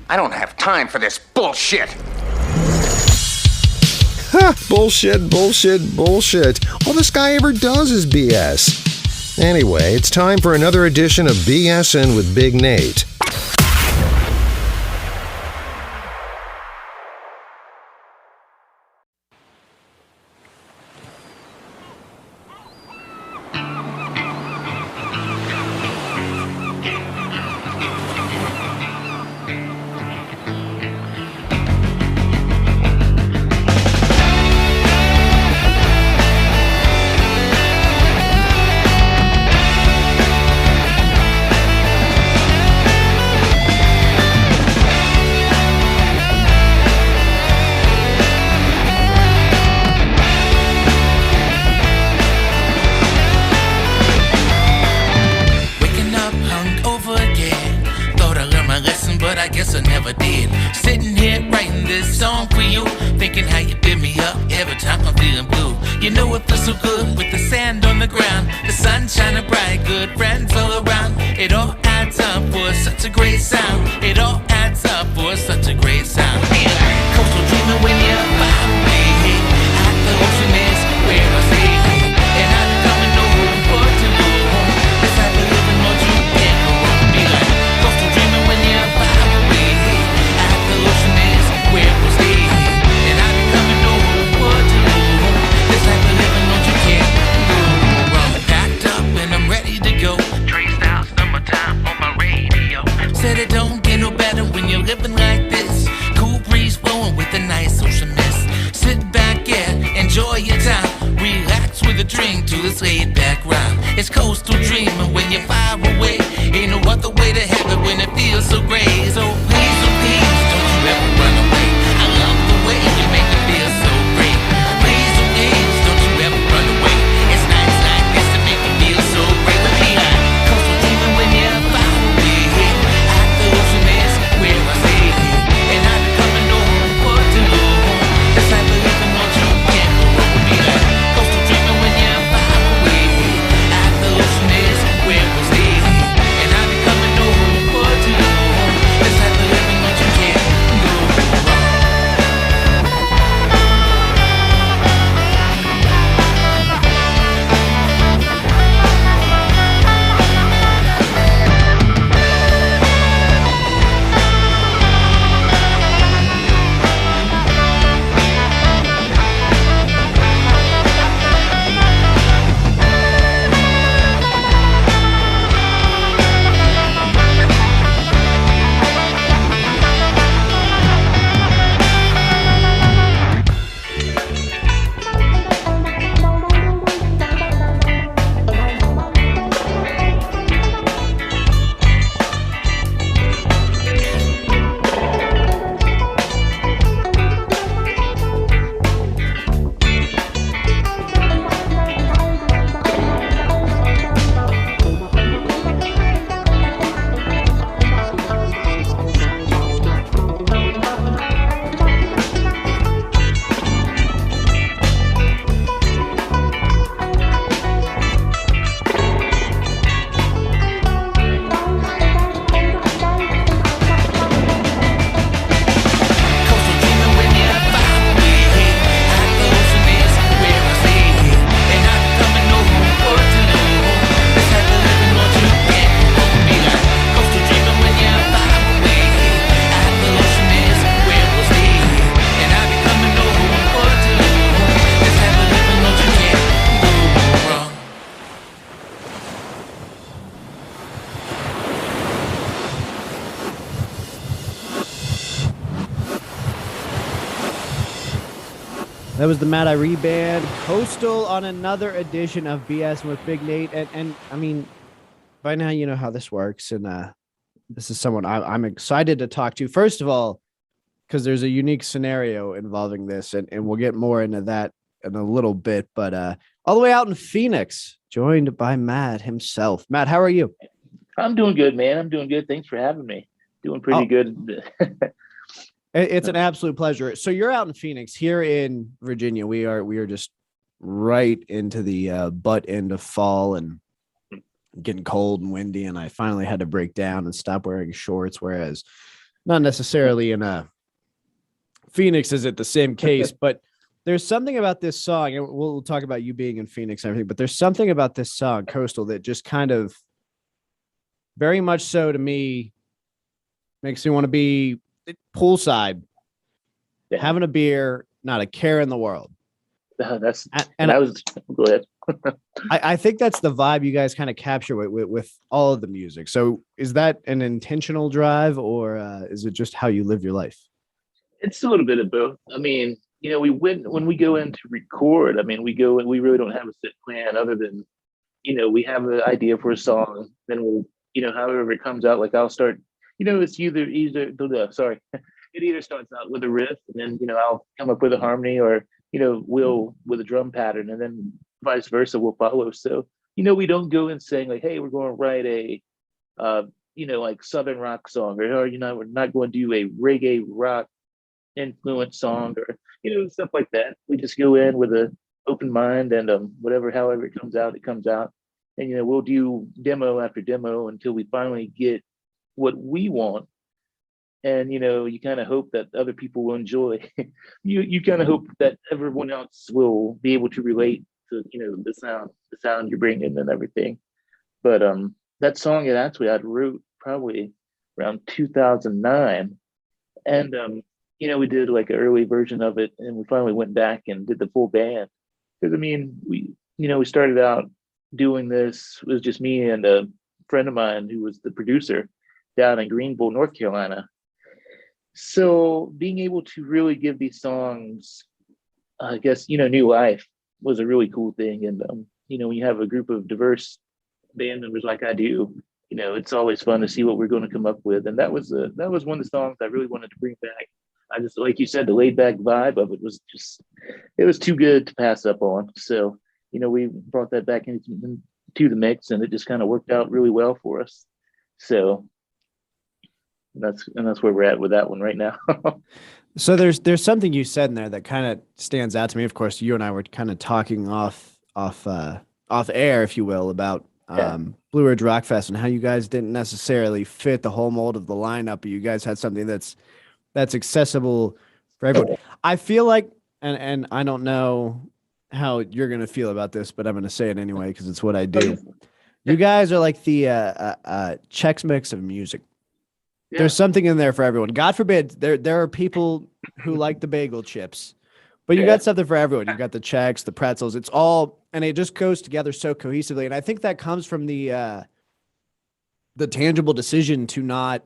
I don't have time for this bullshit. Ha! Bullshit, bullshit, bullshit. All this guy ever does is BS. Anyway, it's time for another edition of BSN with Big Nate. That was the Matt Irie Band, Coastal, on another edition of BS with Big Nate. And I mean, by now you know how this works. And this is someone I'm excited to talk to. First of all, because there's a unique scenario involving this, and we'll get more into that in a little bit. But all the way out in Phoenix, joined by Matt himself. Matt, how are you? I'm doing good, man. I'm doing good. Thanks for having me. Doing pretty good. It's an absolute pleasure. So you're out in Phoenix. Here in Virginia, we are just right into the butt end of fall and getting cold and windy. And I finally had to break down and stop wearing shorts. Whereas Not necessarily in Phoenix is it the same case, but there's something about this song, and we'll talk about you being in Phoenix and everything, but there's something about this song, Coastal, that just kind of very much so to me makes me want to be poolside, having a beer, not a care in the world. That's and I was go ahead. I think that's the vibe you guys kind of capture with all of the music. So is that an intentional drive, or is it just how you live your life? It's a little bit of both. I mean, when we go in to record, I mean, we really don't have a set plan other than, we have an idea for a song, then we'll, however it comes out, like I'll start, it's sorry, it either starts out with a riff and then, I'll come up with a harmony or, we'll with a drum pattern and then vice versa will follow. So, we don't go in saying like, hey, we're going to write a, like Southern rock song or, we're not going to do a reggae rock influence song or stuff like that. We just go in with an open mind and however it comes out, and we'll do demo after demo until we finally get what we want. And you kind of hope that other people will enjoy. you kind of hope that everyone else will be able to relate to the sound you're bringing and everything. But that song I'd wrote probably around 2009, and we did like an early version of it, and we finally went back and did the full band. Because I mean, we started out doing this. It was just me and a friend of mine who was the producer down in Greenville, North Carolina. So being able to really give these songs, I guess, new life was a really cool thing. And when you have a group of diverse band members like I do, it's always fun to see what we're going to come up with. And that was one of the songs I really wanted to bring back. I just, like you said, the laid back vibe of it was it was too good to pass up on. So, we brought that back into the mix and it just kind of worked out really well for us. So that's where we're at with that one right now. So there's something you said in there that kind of stands out to me. Of course, you and I were kind of talking off air, if you will, about Blue Ridge Rock Fest and how you guys didn't necessarily fit the whole mold of the lineup, but you guys had something that's accessible for everyone. I feel like, and I don't know how you're going to feel about this, but I'm going to say it anyway, because it's what I do. You guys are like the Chex Mix of music. Yeah. There's something in there for everyone. God forbid there are people who like the bagel chips, but you got something for everyone. You got the Chex, the pretzels. It's all, and it just goes together so cohesively. And I think that comes from the tangible decision to not,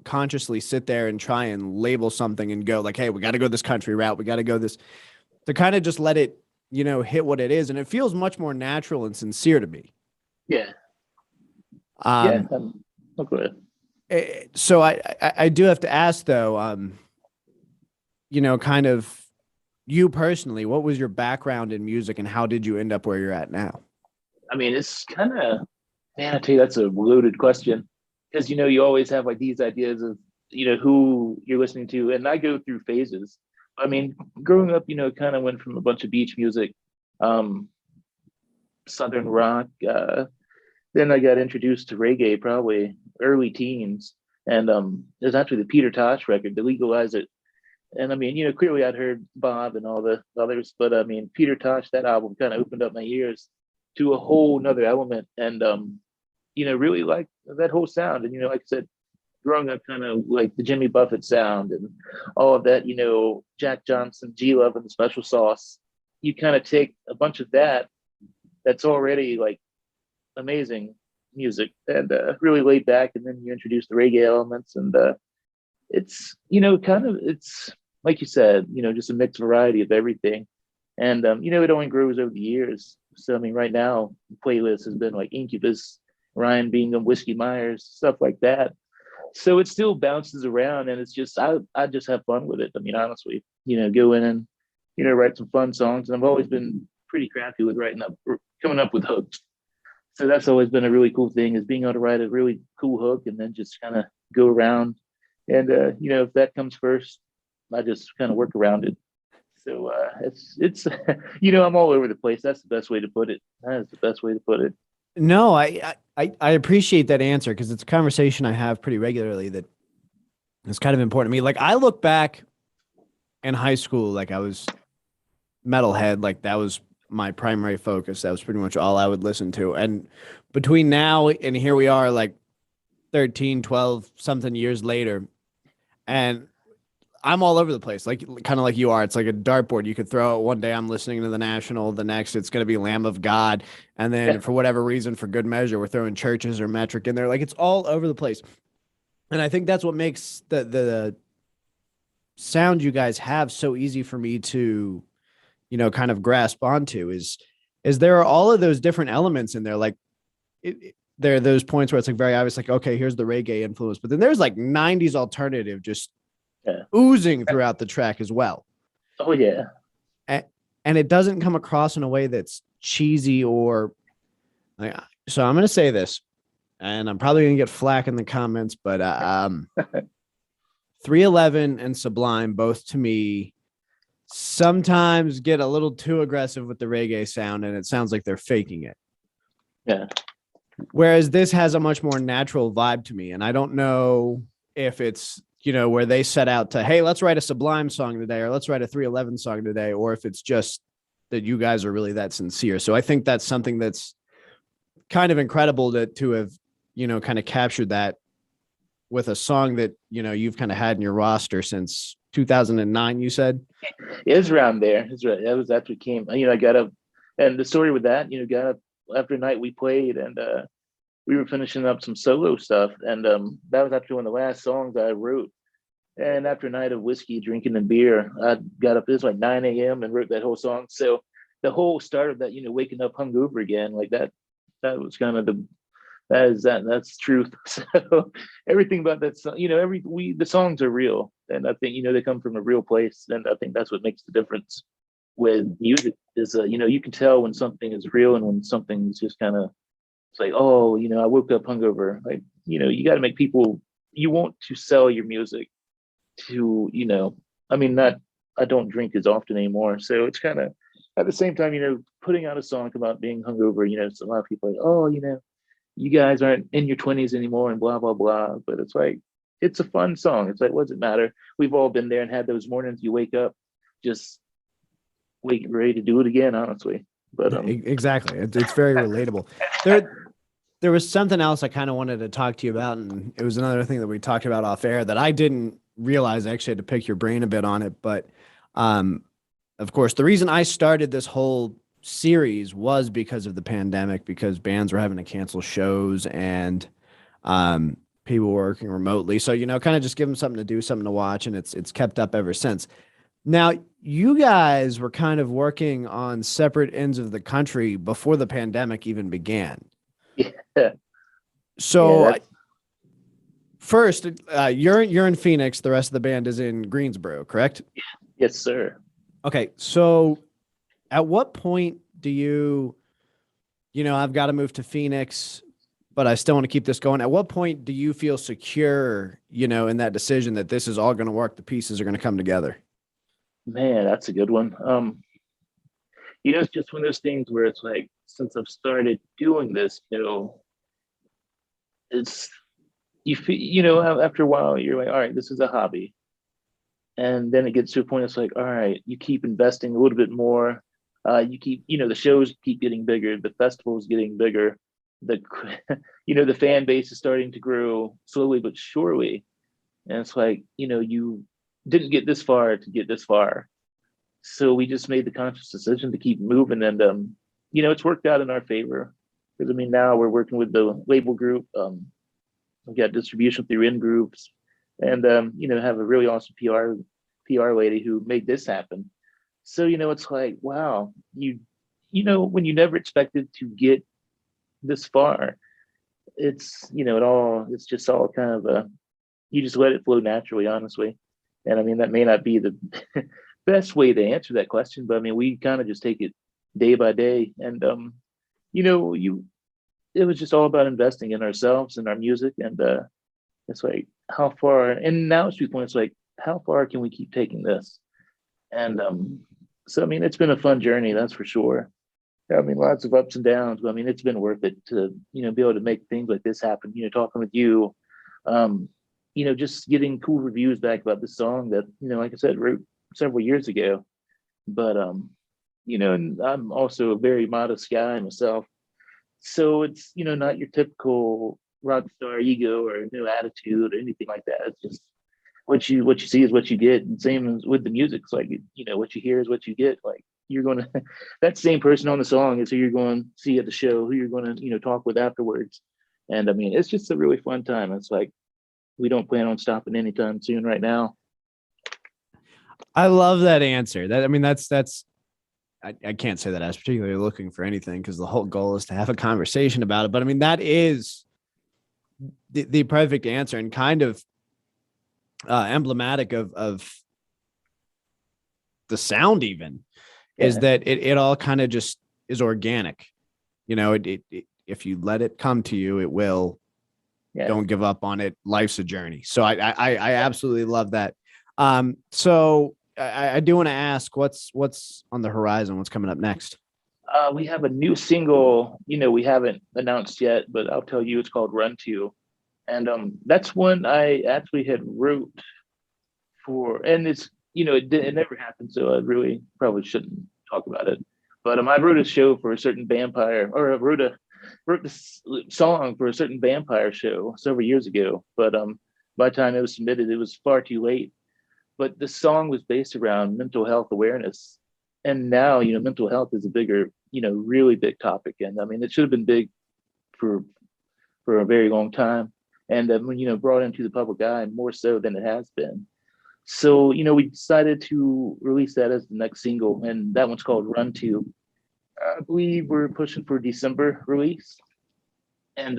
consciously sit there and try and label something and go like, hey, we got to go this country route. We got to go this, to kind of just let it, hit what it is. And it feels much more natural and sincere to me. Yeah. Okay. So I do have to ask though, kind of you personally, what was your background in music and how did you end up where you're at now? I mean, it's kind of, man, I tell you, that's a loaded question. Because, you always have like these ideas of, who you're listening to. And I go through phases. I mean, growing up, kind of went from a bunch of beach music, Southern rock. Then I got introduced to reggae, probably early teens. And it was actually the Peter Tosh record to legalize it. And I mean, clearly I'd heard Bob and all the others, but I mean, Peter Tosh, that album kind of opened up my ears to a whole nother element. And, really like that whole sound. And, like I said, growing up kind of like the Jimmy Buffett sound and all of that, Jack Johnson, G-Love and the Special Sauce, you kind of take a bunch of that's already like amazing music and really laid back. And then you introduce the reggae elements and it's, it's like you said, just a mixed variety of everything. And, it only grows over the years. So, I mean, right now, the playlist has been like Incubus, Ryan Bingham, Whiskey Myers, stuff like that. So it still bounces around and it's just, I just have fun with it. I mean, honestly, go in and, write some fun songs. And I've always been pretty crafty with coming up with hooks. So that's always been a really cool thing is being able to write a really cool hook and then just kind of go around. And, if that comes first, I just kind of work around it. So it's I'm all over the place. That's the best way to put it. That is the best way to put it. No, I appreciate that answer because it's a conversation I have pretty regularly that It's kind of important to me. Like I look back in high school, like I was metalhead, like that was my primary focus. That was pretty much all I would listen to. And between now and here we are, like 13, 12 something years later, and I'm all over the place, like kind of like you are. It's like a dartboard. You could throw it one day. I'm listening to the National. The next, it's going to be Lamb of God. And then for whatever reason, for good measure, we're throwing Churches or Metric in there. Like it's all over the place. And I think that's what makes the sound you guys have so easy for me to, kind of grasp onto is there are all of those different elements in there. Like there are those points where it's like very obvious, like, okay, here's the reggae influence, but then there's like 90s alternative just oozing throughout the track as well. Oh yeah. And it doesn't come across in a way that's cheesy or like, so I'm going to say this, and I'm probably going to get flack in the comments, but 311 and Sublime, both to me, sometimes get a little too aggressive with the reggae sound, and it sounds like they're faking it. Yeah. Whereas this has a much more natural vibe to me. And I don't know if it's, where they set out to, hey, let's write a Sublime song today, or let's write a 311 song today, or if it's just that you guys are really that sincere. So I think that's something that's kind of incredible to have, kind of captured that with a song that, you've kind of had in your roster since 2009, you said? It was around there. It's right. That was after it came. I got up, and the story with that, got up after a night we played, and we were finishing up some solo stuff, and that was after one of the last songs I wrote. And after a night of whiskey, drinking, and beer, I got up. It was like 9 a.m. and wrote that whole song. So the whole start of that, waking up hungover again, like that was kind of that's truth. So everything about that song, the songs are real, and I think they come from a real place, and I think that's what makes the difference with music is you can tell when something is real and when something's just kind of, it's like, oh, I woke up hungover. Like, you got to make people, you want to sell your music to, not, I don't drink as often anymore, so it's kind of at the same time, putting out a song about being hungover, so a lot of people are like, oh, you guys aren't in your 20s anymore and blah blah blah, but it's like, it's a fun song. It's like, what does it matter? We've all been there and had those mornings you wake up just ready to do it again, honestly. But exactly, it's very relatable. There was something else I kind of wanted to talk to you about, and it was another thing that we talked about off air that I didn't realize. I actually had to pick your brain a bit on it, but of course, the reason I started this whole series was because of the pandemic, because bands were having to cancel shows and people working remotely. So, kind of just give them something to do, something to watch, and it's kept up ever since. Now, you guys were kind of working on separate ends of the country before the pandemic even began. Yeah. So first, you're in Phoenix. The rest of the band is in Greensboro, correct? Yes, sir. Okay. So at what point do I've got to move to Phoenix, but I still want to keep this going. At what point do you feel secure, in that decision that this is all going to work, the pieces are going to come together? Man, that's a good one. It's just one of those things where it's like, since I've started doing this, it's, you feel, after a while, you're like, all right, this is a hobby. And then it gets to a point, it's like, all right, you keep investing a little bit more. You keep, the shows keep getting bigger, the festival's getting bigger, the the fan base is starting to grow slowly but surely. And it's like, you didn't get this far to get this far. So we just made the conscious decision to keep moving, and it's worked out in our favor. Because now we're working with the label group. We've got distribution through in groups, and have a really awesome PR lady who made this happen. So it's like, wow, when you never expected to get this far, it's it's just all kind of you just let it flow naturally, honestly. And that may not be the best way to answer that question, but we kind of just take it day by day. And it was just all about investing in ourselves and our music. And it's like, how far, and now it's to the point, it's like, how far can we keep taking this? And so it's been a fun journey, that's for sure. Lots of ups and downs, but it's been worth it to be able to make things like this happen. Talking with you, just getting cool reviews back about the song that, like I said, wrote several years ago. But and I'm also a very modest guy myself. So it's, not your typical rock star ego or no attitude or anything like that. It's just what you see is what you get. And same as with the music. It's like, what you hear is what you get. Like you're gonna that same person on the song is who you're going to see at the show, who you're going to, talk with afterwards. And I mean, it's just a really fun time. It's like we don't plan on stopping anytime soon right now. I love that answer. I can't say that I was particularly looking for anything because the whole goal is to have a conversation about it. But I mean, that is the perfect answer and kind of emblematic of the sound even is that it all kind of just is organic. If you let it come to you, it will. Yeah. Don't give up on it. Life's a journey. So I absolutely love that. So I do want to ask what's on the horizon, what's coming up next? We have a new single, we haven't announced yet, but I'll tell you, it's called Run To. And that's one I actually had wrote for, and it's, it never happened. So I really probably shouldn't talk about it. But I wrote a show for a certain vampire, or I wrote this song for a certain vampire show several years ago. But by the time it was submitted, it was far too late. But the song was based around mental health awareness. And now, mental health is a bigger, really big topic. And I mean, it should have been big for a very long time. And when, brought into the public eye more so than it has been. So, we decided to release that as the next single. And that one's called Run To. I believe we're pushing for December release. And,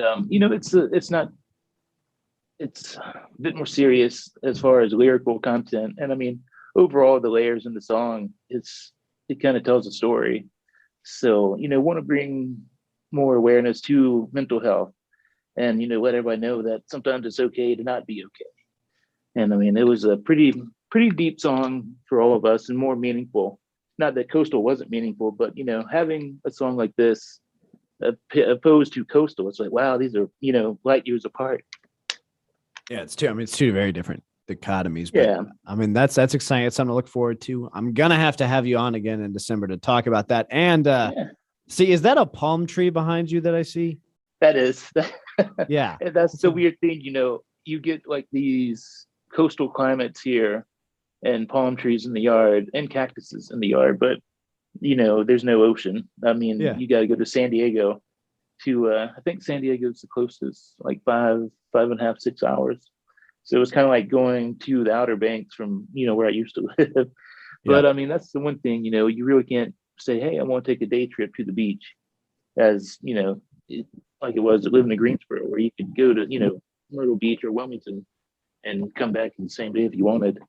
it's a bit more serious as far as lyrical content. And I mean, overall, the layers in the song, it kind of tells a story. So, want to bring more awareness to mental health and, let everybody know that sometimes it's okay to not be okay. And I mean, it was a pretty deep song for all of us and more meaningful. Not that Coastal wasn't meaningful, but, having a song like this opposed to Coastal, it's like, wow, these are, light years apart. Yeah, it's two very different dichotomies. But yeah. I mean, that's exciting. It's something to look forward to. I'm going to have to have you on again in December to talk about that. And see, is that a palm tree behind you that I see? That is. Yeah. And that's the weird thing, you get like these coastal climates here and palm trees in the yard and cactuses in the yard, but there's no ocean. I mean, You got to go to San Diego to, I think San Diego is the closest, like 5.5, 6 hours. So it was kind of like going to the Outer Banks from, where I used to live. But I mean, that's the one thing, you really can't say, hey, I want to take a day trip to the beach as, like it was living in Greensboro, where you could go to, Myrtle Beach or Wilmington and come back in the same day if you wanted.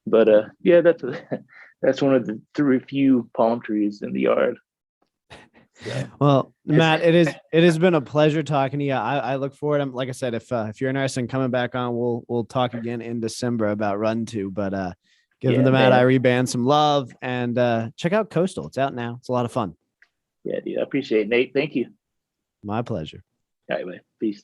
But that's one of the few palm trees in the yard. Yeah. Well, Matt, it has been a pleasure talking to you. I look forward. Like I said, if you're interested in coming back on, we'll talk again in December about Run To. But give the Matt Irie Band some love and check out Coastal. It's out now. It's a lot of fun. Yeah, dude, I appreciate it, Nate. Thank you. My pleasure. All right, man. Peace.